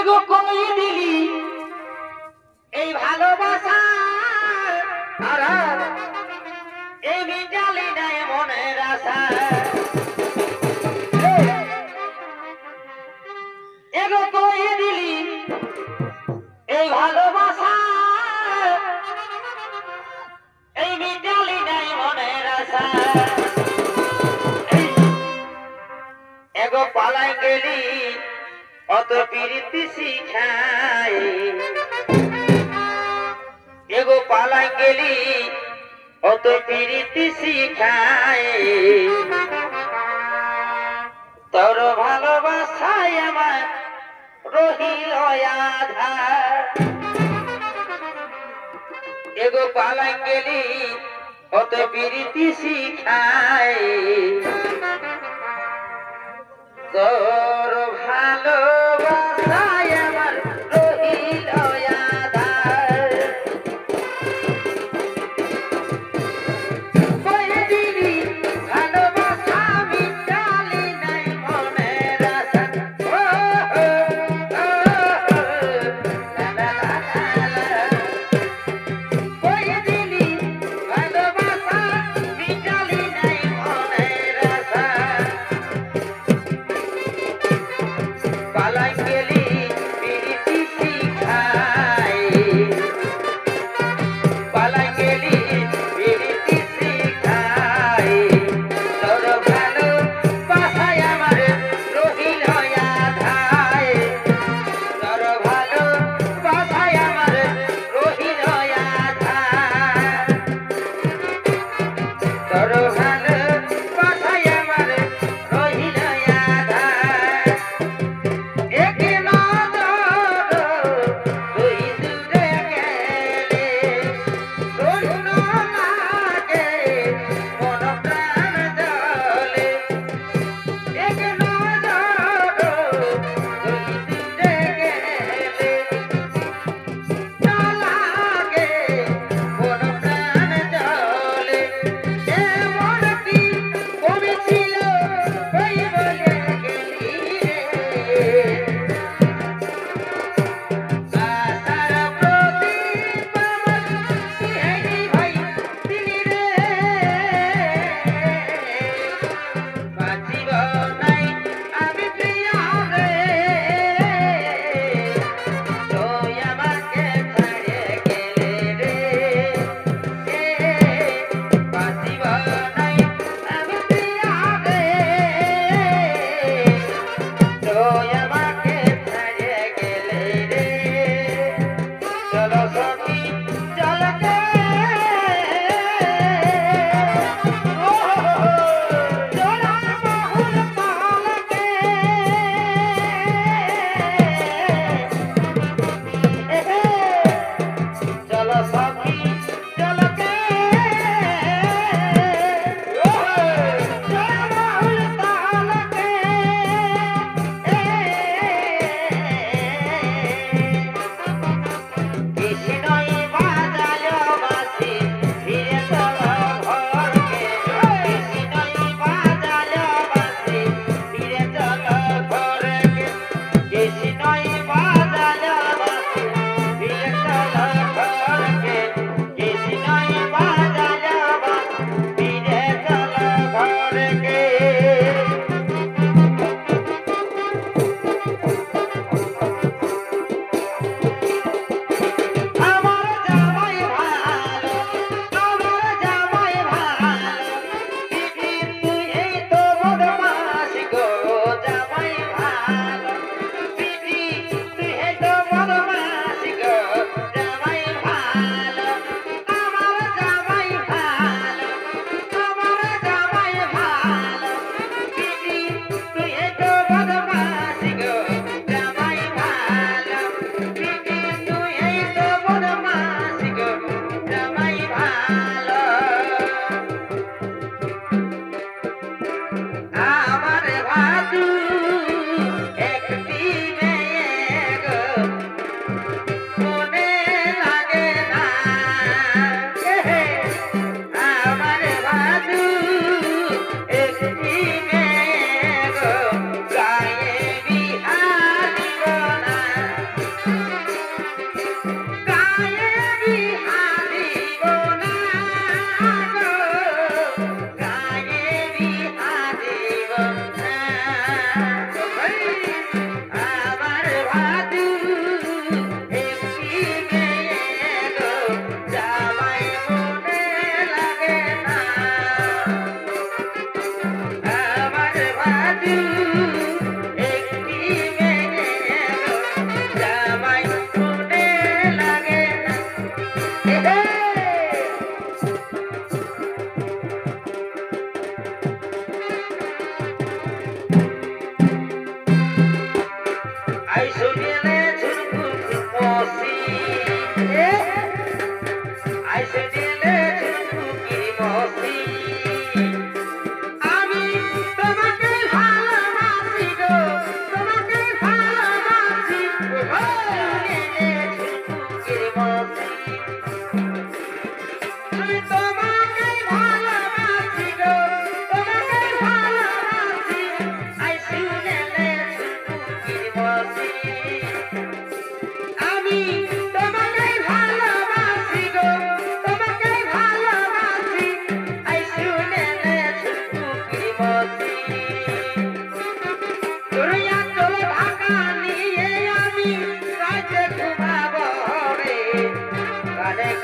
এগো কই দিলি এই ভালোবাসা আর এই মিটালি নাই মনের আশা এগো কই দিলি এই ভালোবাসা এই মিটালি নাই মনের আশা এগো পালাই গেলি অত প্রীতি শিখাই এগো পালাই গেলি অত প্রীতি শিখাই তোর ভালোবাসায় আমার রহিল আধার এগো পালাই গেলি অত প্রীতি শিখাই তোর ভালোবাসায় আমার রহিল আধার কই দিলি ভালোবাসা মিটালি নাই মনের আশা কই দিলি ভালোবাসা মিটালি নাই মনের আশা পালাই গেলি প্রীতি শিখাই পালাই গেলি প্রীতি শিখাই তোর ভালোবাসায় আমার রহিল আধার তোর ভালোবাসায় আমার রহিল আধার তোর ভালোবাসায় আমার রহিল আধার একে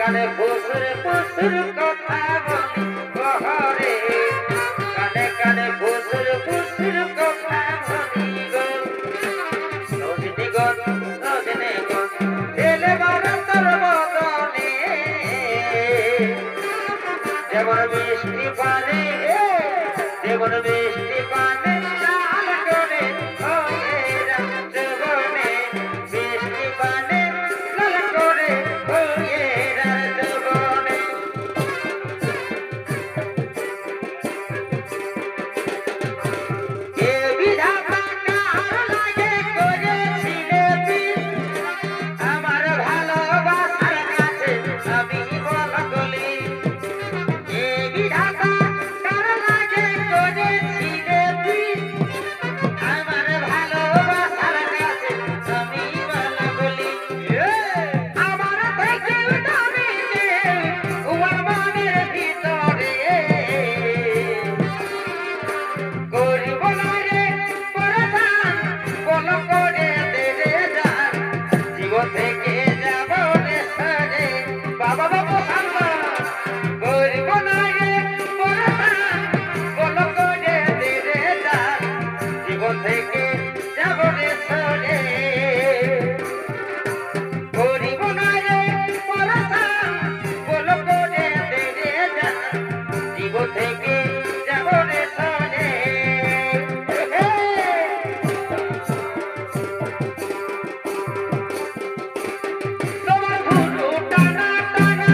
কানে ফুসুর ফুসুর কথা বলি গহরে কানে কানে ফুসুর ফুসুর কথা বলি গো রজনী গো রজনী গো ছেলে বড় তোর বদনে যেমন বৃষ্টি পানে যেমন বৃষ্টি পানে লাল করে হয়ে রাজবনে বৃষ্টি পানে লাল করে হয়ে রাজবনে এ বিধাতা কার লাগে করেছিলে বিষ আমার ভালোবাসার কাছে আমি বল গলি এ বিধাতা কার লাগে করেছিলে বিষ আমার ভালোবাসার কাছে আমি বল গলি আমার থেকে দামি ওর মনের ভিতরে গরিব লাগে পরেশান বল করে দে রে জান জীবন থেকে যাব রে সরে বাবা বাবা সামনে গরিব লাগে পরেশান বল করে দে রে জান জীবন থেকে যাব রে সরে গরিব লাগে পরেশান বল করে দে রে জান জীবন থেকে যাব রে সরে তোমার ভুরু টানা টানা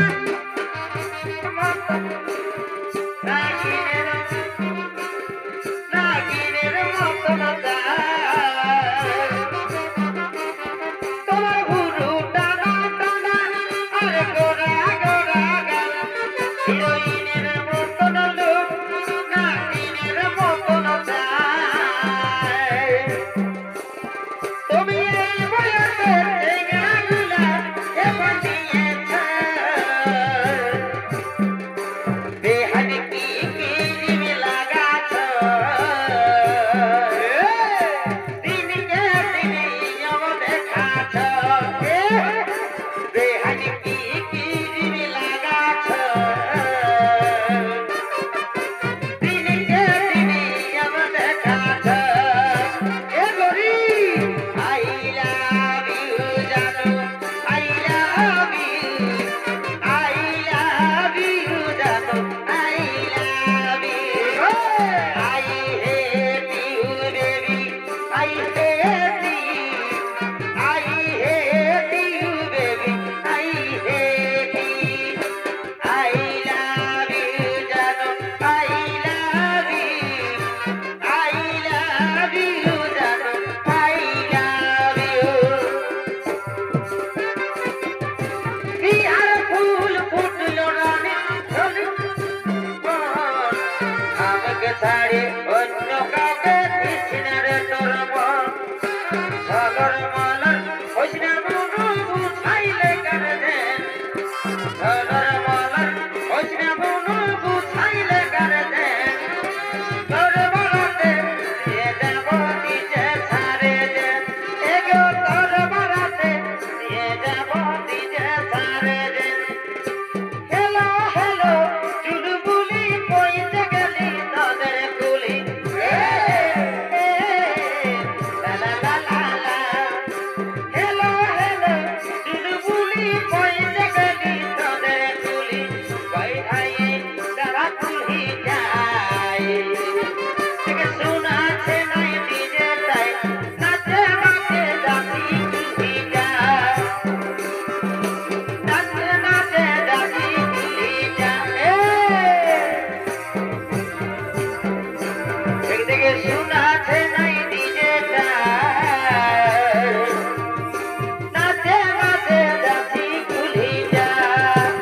নাগিনের মতন যায় তোমার ভুরু টানা টানা আরে গোরা গোরা গাল হিরোইনের মতন লোক নাগিনের মতন যায় তুমি এই বয়সে ঠেঙ্গাগুলা এবার দিয়েছ বেহানি কি কিরিমি লাগাছ দিনকে দিনে ইয়ম দেখাছ বেহানি কি কিরিমি লাগাছ দিনকে দিনে ইয়ম দেখাছ এ গরি I love you জানো I love you I love you জানো I love you I hate you baby I hate you I hate you baby I hate you I love you জানো I love you I love you জানো I love you Bihar ফুল ফুটলো রানে আমাকে ছাড়ে অন্য কাউকে this না রে তোর মন ঝলর মলর হইস না বুনু বুঝাইলে কারে দেন ঝলর মলর হইস না বুনু বুঝাইলে কারে দেন তোর বলাতে দিয়ে যাব নিজে ছাড়ে দেন এগো তোর বলাতে দিয়ে যাব নিজে ছাড়ে দেন হেলো হেলো চুলবুলি কইতে গেলি তোদের কুলি লা লা লা লা লা হেলো হেলো চুলবুলি কইতে গেলি তোদের কুলি কই হাইয়ে তারা কুলি যায় থেকে শোনাছে নাই নিজে তাই নাচে নাচে যাবি কুলি যায় নাচে নাচে যাবি কুলি যায় থেকে শোনাছে নাই নিজে তাই নাচে নাচে যাবি কুলি যায়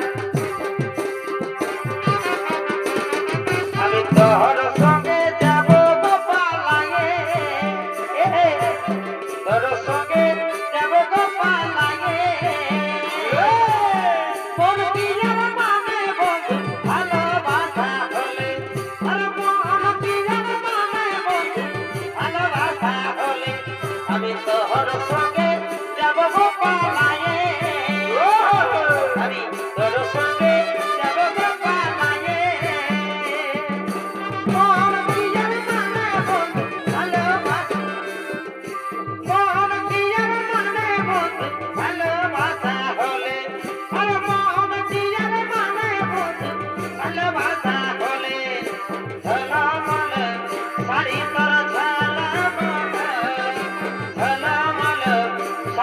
আমি তোর সঙ্গে যাব গোপালায়ে তোর সঙ্গে যাব গোপালায়ে মন কি আমার মানে বন্ধু ভালোবাসা হলে আর মন কি আমার মানে বন্ধু ভালোবাসা হলে আমি তোর সঙ্গে যাব গোপালায়ে আমি তোর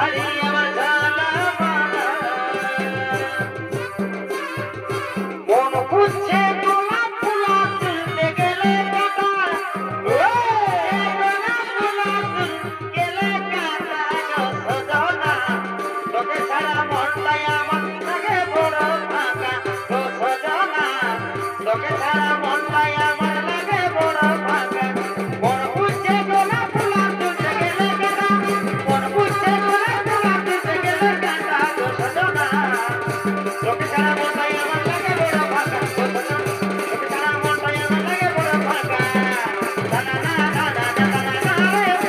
শাড়ি আমার ঝালা মালা মন খুঁজছে গোলাপ ফুলা তুলতে গেলে কাটা গোলাপ ফুলা তুলতে গেলে কাটা সজনা তোকে ছাড়া মনটাই আমার লাগে বড় ফাঁকা ও সজনা তোকে ছাড়া মনটাই আমার লাগে বড় ফাঁকা মন খুঁজছে গোলাপ ফুলা তুলতে গেলে কাটা মন খুঁজছে গোলাপ ফুলা তুলতে গেলে কাটা ও সজনা তোকে ছাড়া মনটাই আমার লাগে বড় ফাঁকা ও সজনা তোকে ছাড়া মনটাই আমার লাগে বড় ফাঁকা না না না না না না না না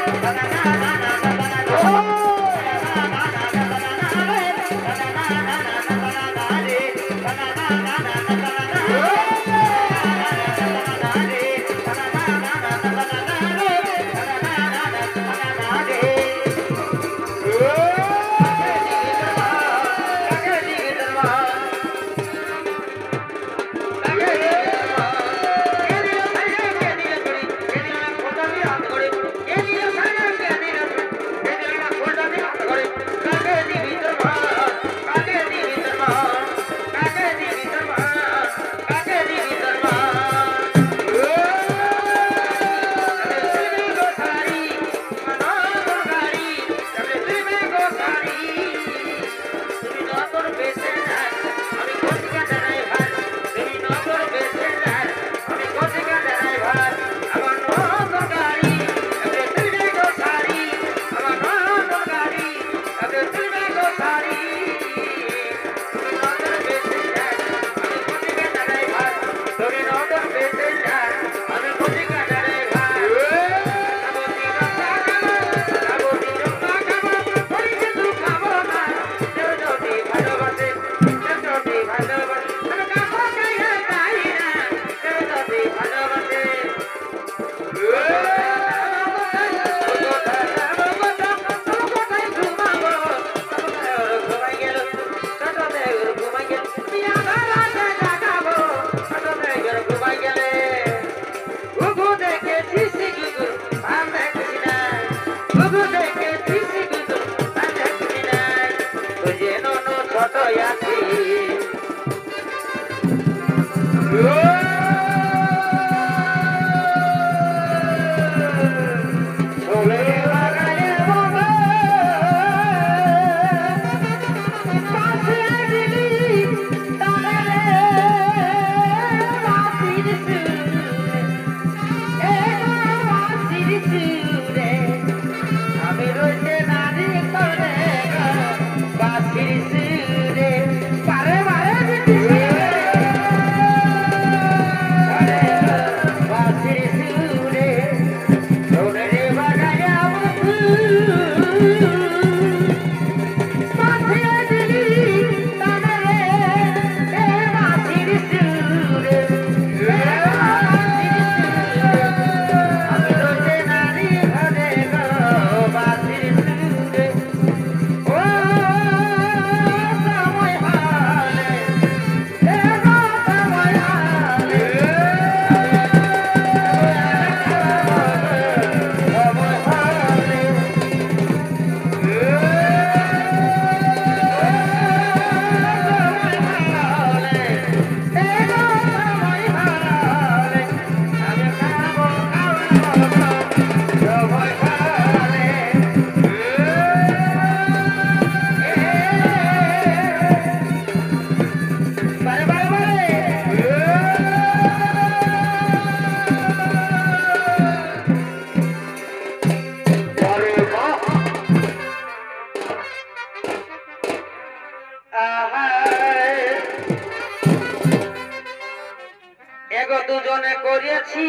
এগো দুজনে করিয়াছি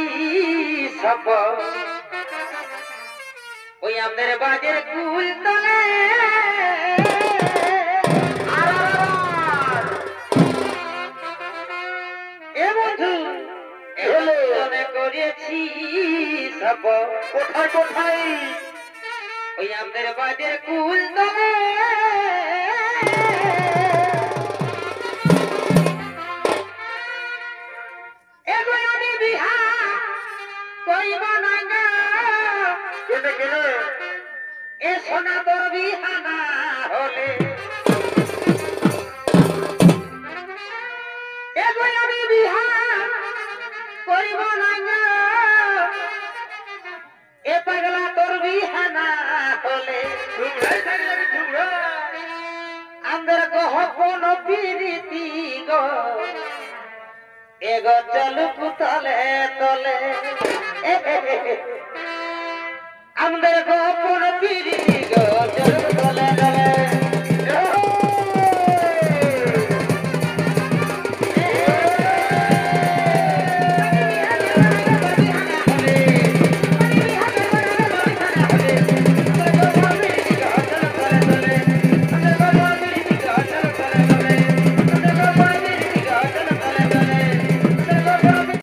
সফর ওই আমাদের বাজের কুল তলে এ বন্ধু দুজনে করিয়াছি সফর কোথায় কোথায় ওই আমাদের বাজের কুল তলে সোনা তোর বিহানা হলে এগো আমি বিহা করিব না গো এ পাগলা তোর বিহা না হলে আমাদের কহ কোন পিরিতি গো এগো চলুক তলে তলে আমাদের গোপন পিরিতি গো চলুক তলে তলে